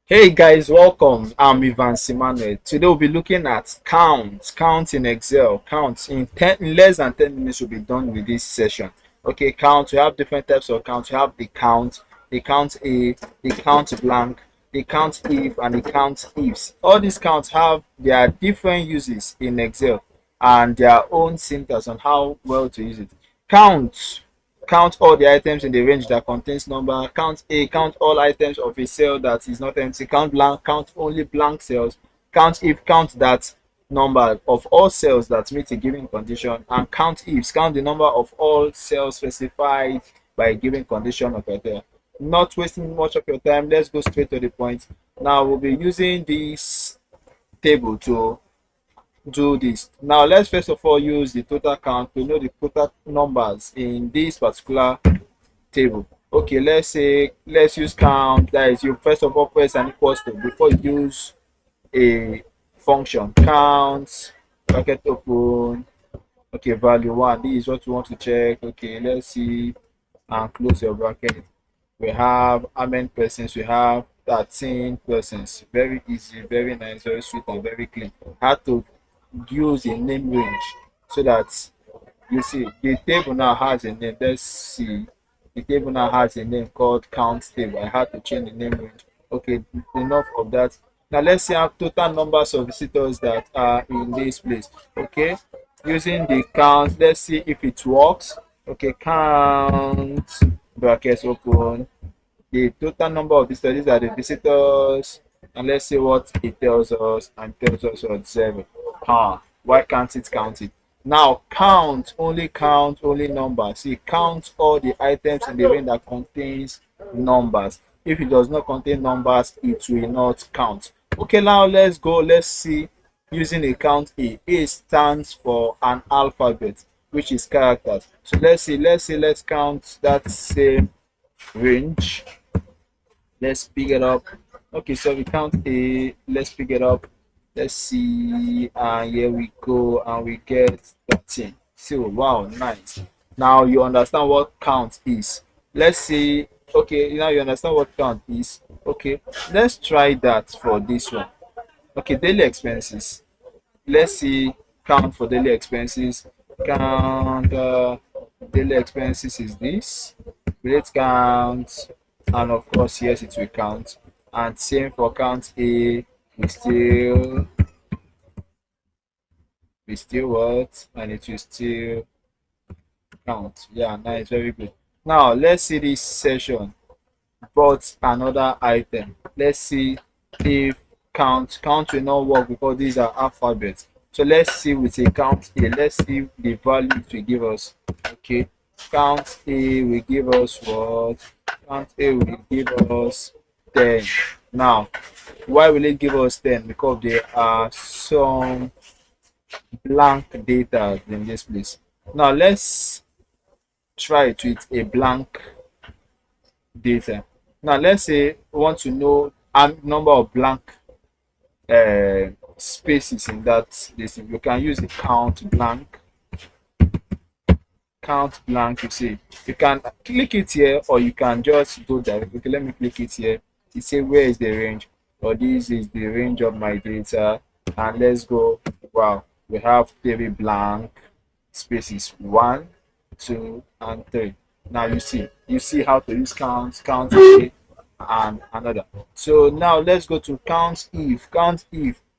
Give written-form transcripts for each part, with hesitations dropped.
Hey guys, welcome. I'm Ivan Simane. Today we'll be looking at count in Excel. Count in less than 10 minutes will be done with this session. Okay, count. We have different types of count. We have the count A, the count blank, the count if, and the count ifs. All these counts have their different uses in Excel and their own syntax on how well to use it. Count all the items in the range that contains number. Count A, count all items of a cell that is not empty. Count blank, count only blank cells. Count if, count that number of all cells that meet a given condition. And count ifs, count the number of all cells specified by a given condition of criteria. Not wasting much of your time, let's go straight to the point. Now we'll be using this table to do this. Now let's first of all use the total count to know the total numbers in this particular table. Okay, let's use count. That is, you first of all press an equals to before you use a function. Count bracket open. Okay, value 1. This is what we want to check. Okay, let's see, and close your bracket. We have how many persons? We have 13 persons. Very easy, very nice, very sweet, and very clean. How to use a name range so that you see the table now has a name. Let's see, the table now has a name called count table. I had to change the name range. Okay, enough of that. Now let's see our total numbers of visitors that are in this place. Okay, using the count, let's see if it works. Okay, count brackets open the total number of visitors. These are the visitors, and let's see what it tells us, and tells us what 0. Why can't it count it? Now count only numbers. See, count all the items in the range that contains numbers. If it does not contain numbers, it will not count. Okay, now let's go. Let's see, using a count A. A stands for an alphabet, which is characters. So let's count that same range. Let's pick it up. Okay, so we count A. Let's pick it up. Let's see, and here we go, and we get 13. So wow, nice. Now you understand what count is. Let's see. Okay, now you understand what count is. Okay, let's try that for this one. Okay, daily expenses. Let's see, count for daily expenses. Count daily expenses is this. Let's count, and of course yes, it will count. And same for count A. We still what, and it will still count. Yeah, nice, very good. Now let's see this session but another item. Let's see if count will not work because these are alphabets. So let's see with a count A. Let's see the value it will give us. Okay, count A will give us what? Count A will give us 10. Now why will it give us 10? Because there are some blank data in this place. Now let's try it with a blank data. Now let's say we want to know a number of blank spaces in that list. You can use the count blank. You see, you can click it here, or you can just go directly. Okay, let me click it here. You say where is the range, or this is the range of my data, and let's go. Wow, we have 3 blank spaces, 1, 2, and 3. Now you see how to use count A, and another. So now let's go to count if.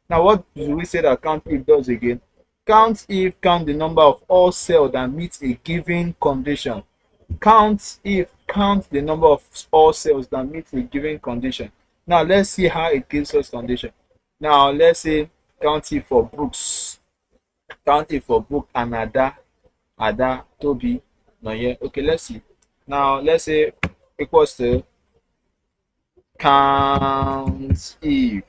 Now what do we say that count if does again? Count if count the number of all cells that meet a given condition. Count if count the number of all cells that meet a given condition. Now let's see how it gives us condition. Now let's say count if for books. Count if for book and Ada, Toby, Noye. Okay, let's see. Now let's say equals to count if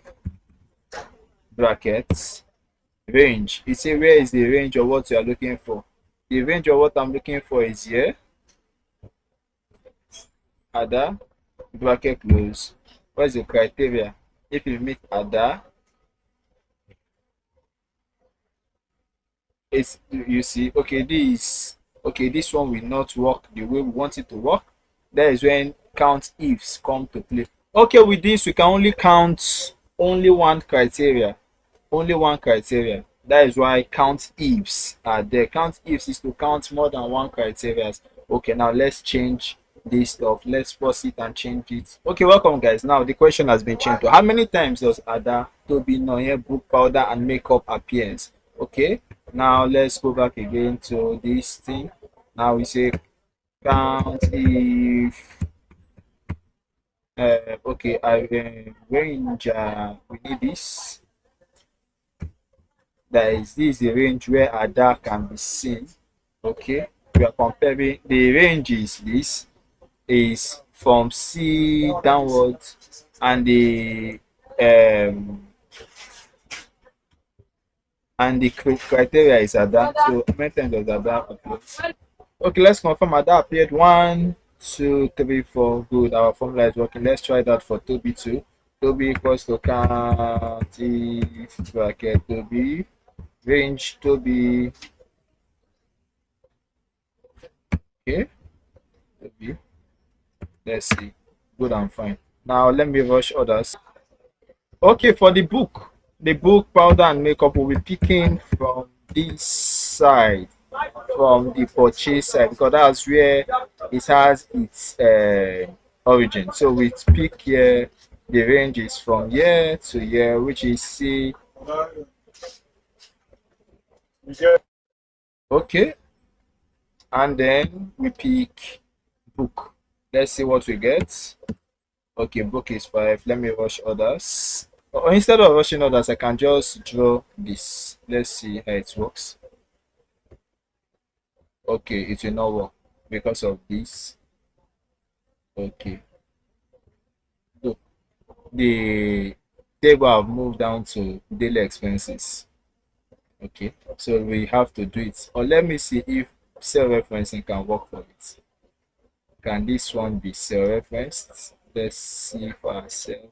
brackets range. You say where is the range of what you are looking for? The range of what I'm looking for is here. Ada, bracket close. What is the criteria? If you meet Ada, it's, you see, okay, this one will not work the way we want it to work. That is when count ifs come to play. Okay, with this we can only count only one criteria. Only one criteria. That is why count ifs are there. Count ifs is to count more than one criteria. Okay, now let's change this stuff. Let's pause it and change it. Okay, welcome guys. Now the question has been changed to how many times does Ada, Toby, Noye, book, powder, and makeup appears? Okay, now let's go back again to this thing. Now we say count if okay, I range we need this. That is, this is the range where Ada can be seen. Okay, we are comparing the range is this is from C downwards, and um the criteria is Ada. So how many times does Ada appear? Okay, let's confirm Ada appeared 1, 2, 3, 4. Good, our formula is working. Let's try that for Toby too. Toby equals to Countif bracket Toby range Toby. Okay, Toby. Let's see. Good and fine. Now let me rush others. Okay, for the book, powder, and makeup will be picking from this side, from the purchase side, because that's where it has its origin. So we pick here, the range is from year to year, which is C. Okay, and then we pick book. Let's see what we get. Okay, book is 5. Let me rush others. Or instead of rushing others, I can just draw this. Let's see how it works. Okay, it will not work because of this. Okay. Look, the table have moved down to daily expenses. Okay, so we have to do it. Or let me see if cell referencing can work for it. Can this one be cell referenced? Let's see for ourselves.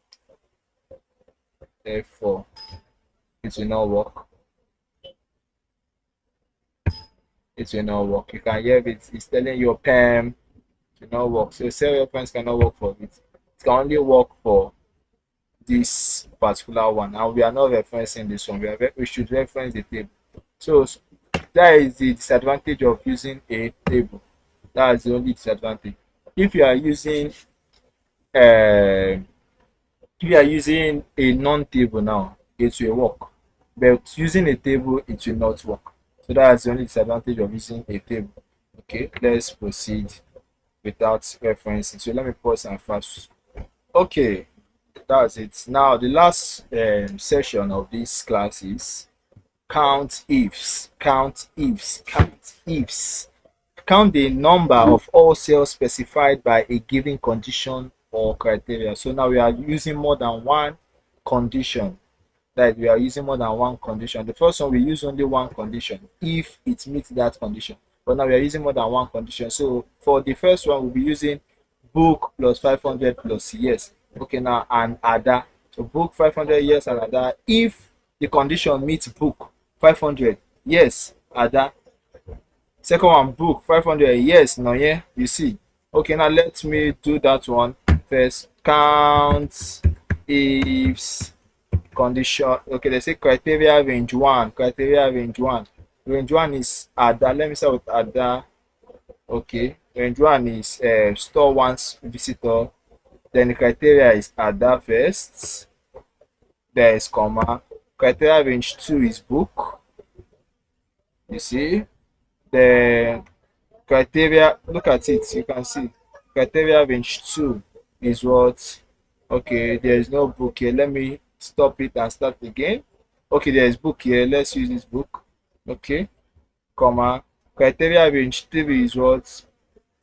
Therefore, it will not work. It will not work. You can hear it. It's telling you PEM will not work. So cell reference cannot work for it. It can only work for this particular one. And we are not referencing this one. We should reference the table. So that is the disadvantage of using a table. That is the only disadvantage. If you are using a non-table now, it will work. But using a table, it will not work. So that's the only disadvantage of using a table. Okay, let's proceed without referencing. So let me pause and fast. Okay, that's it. Now the last session of this class is Countifs. Count the number of all cells specified by a given condition or criteria. So now we are using more than one condition. That we are using more than one condition. The first one we use only one condition if it meets that condition. But now we are using more than one condition. So for the first one, we'll be using book plus 500 plus yes. Okay, now and Ada. So book 500 yes and Ada. If the condition meets book 500 yes, Ada. Second one, book 500 yes, no yeah. You see. Okay, now let me do that one first. Count ifs condition. Okay, they say criteria range 1. Range 1 is Ada. Let me start with Ada. Okay, range 1 is store once visitor. Then the criteria is Ada first. There is comma. Criteria range 2 is book. You see. The criteria, look at it, you can see criteria range 2 is what? Okay, there is no book here. Let me stop it and start again. Okay, there is book here. Let's use this book. Okay, comma. Criteria range 3 is what?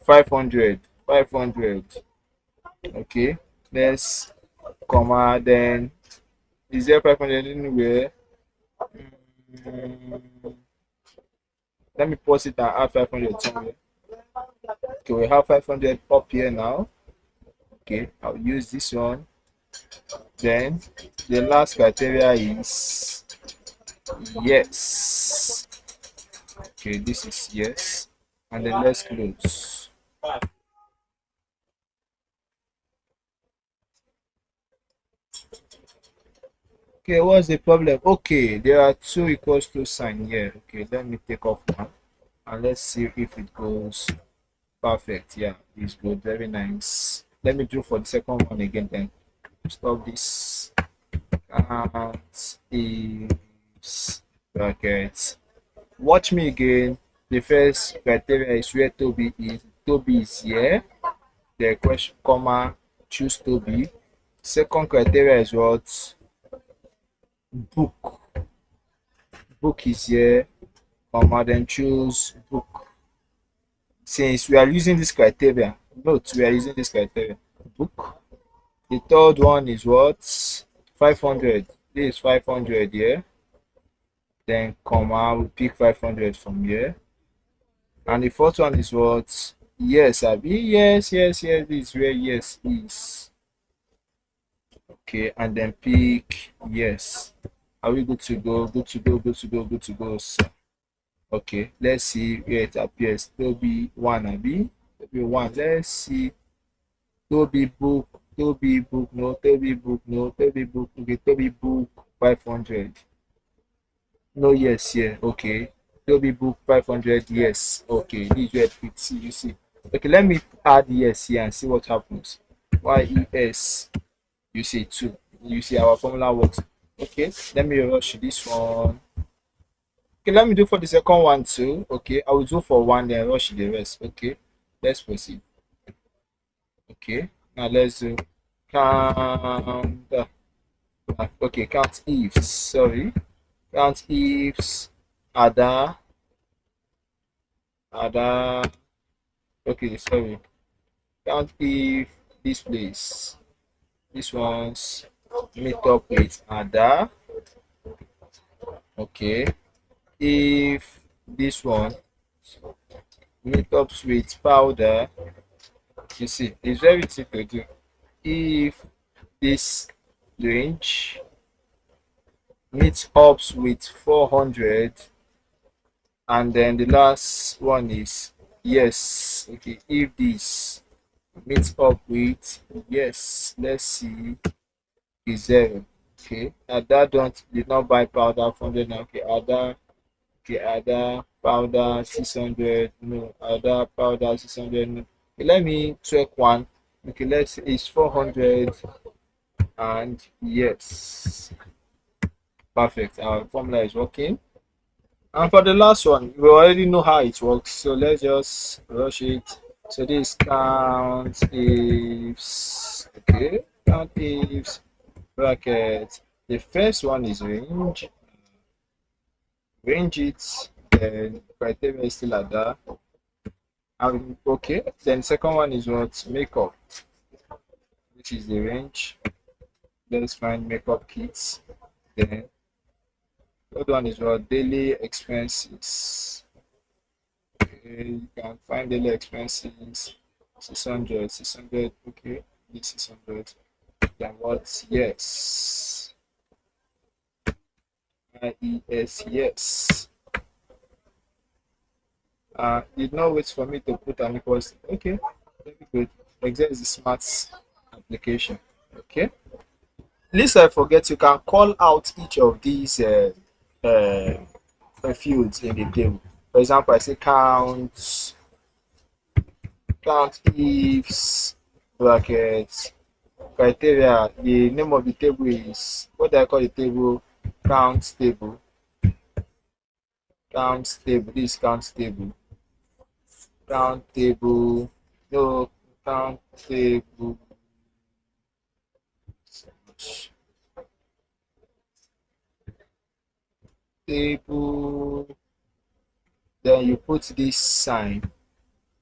500. Okay, let's comma. Then is there 500 anywhere? Let me pause it and add 500 somewhere. Okay, we have 500 up here now. Okay, I'll use this one. Then the last criteria is yes. Okay, this is yes. And then let's close. Okay, what's the problem? Okay, there are two equals to sign here. Okay, let me take off one and let's see if it goes perfect. Yeah, it's good. Very nice. Let me do for the second one again then. Stop this. Count is bracket. Watch me again. The first criteria is where Toby is. Toby is here. The question comma choose Toby. Second criteria is what? Book. Book is here. Comma then choose book. Since we are using this criteria, note we are using this criteria. Book. The third one is what? 500. This is 500 here. Then comma we pick 500 from here. And the fourth one is what? Yes, Abi. Yes, yes, yes. This is where yes is. Okay, and then pick yes. Are we good to go? Good to go, good to go, good to go, sir. Okay, let's see where it appears. Toby one, Abi. Toby one. Let's see. Toby book. Toby book. No. Toby book. No. Toby book. Okay. Toby book 500. No. Yes. Yeah. Okay. Toby book 500. Yes. Okay. This is where it fits. You see. Okay. Let me add yes here and see what happens. YES. You see two. You see our formula works. Okay. Let me rush this one. Okay, let me do for the second one too. Okay, I will do for one, then rush the rest. Okay, let's proceed. Okay, now let's do count. Okay, count ifs. Sorry, count ifs. Ada. Ada. Okay, sorry. Count if this place. This one's meet up with Ada. Okay, if this one meet up with powder, you see it's very easy to do. If this range meets up with 400, and then the last one is yes. Okay, if this meets up with yes, let's see, is 0. Okay, Ada did not buy powder 400 now. Okay, Ada. Okay, Ada powder 600. No, Ada powder 600. No. Okay, let me check one. Okay, let's see, it's 400 and yes, perfect. Our formula is working. And for the last one, we already know how it works, so let's just rush it. So this count ifs. Okay, count ifs bracket. The first one is range. Range it, then criteria is still at that. And okay, then second one is what? Makeup, which is the range. Let's find makeup kits. Then third one is what? Daily expenses. Okay, you can find daily expenses 600, 600. Okay, this 600. Then what? Yes. IES, yes. Did not wait for me to put an equals. Okay, very good. Excel is a smart application. Okay. Least I forget, you can call out each of these fields in the table. For example, I say count ifs brackets criteria. The name of the table is what do I call the table? Count table. Count table. This count table. Count table. No, count table. Table. Then you put this sign.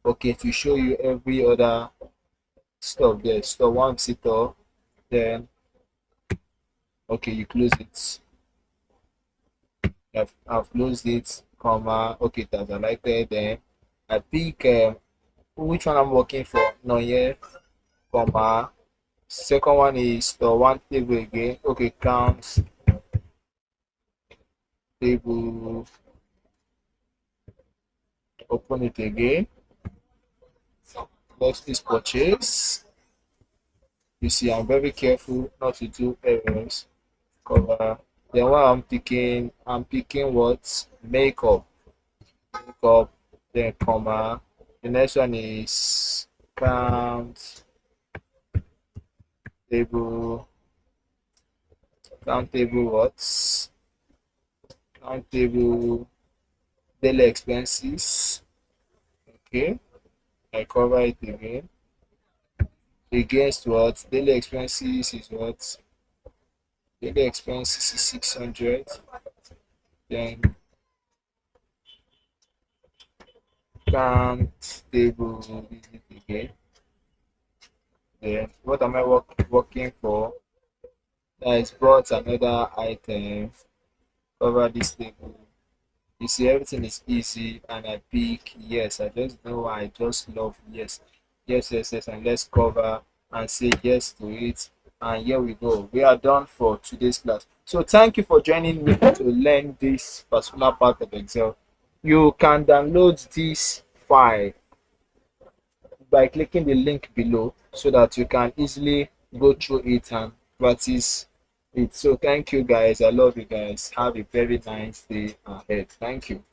Okay, to show you every other stuff there. So one visitor. Then okay, you close it. I've closed it. Comma. Okay, that's highlighted. Then I pick which one I'm working for. No, yeah. Comma. Second one is the one table again. Okay, count table. Open it again. Next is purchase. You see, I'm very careful not to do errors. cover. Then what I'm picking what? Makeup. Makeup, then comma. The next one is count table, count table what? Count table daily expenses. Okay, I cover it again. Against what? Daily expenses is what? Daily expenses is 600. Then count table visit again. Then what am I working for? That is brought another item. Cover this table. You see, everything is easy, and I pick yes. I just know I just love yes, yes, yes, yes, and let's cover and say yes to it. And here we go. We are done for today's class. So thank you for joining me to learn this particular part of Excel. You can download this file by clicking the link below so that you can easily go through it and practice it. So thank you guys. I love you guys. Have a very nice day ahead. Thank you.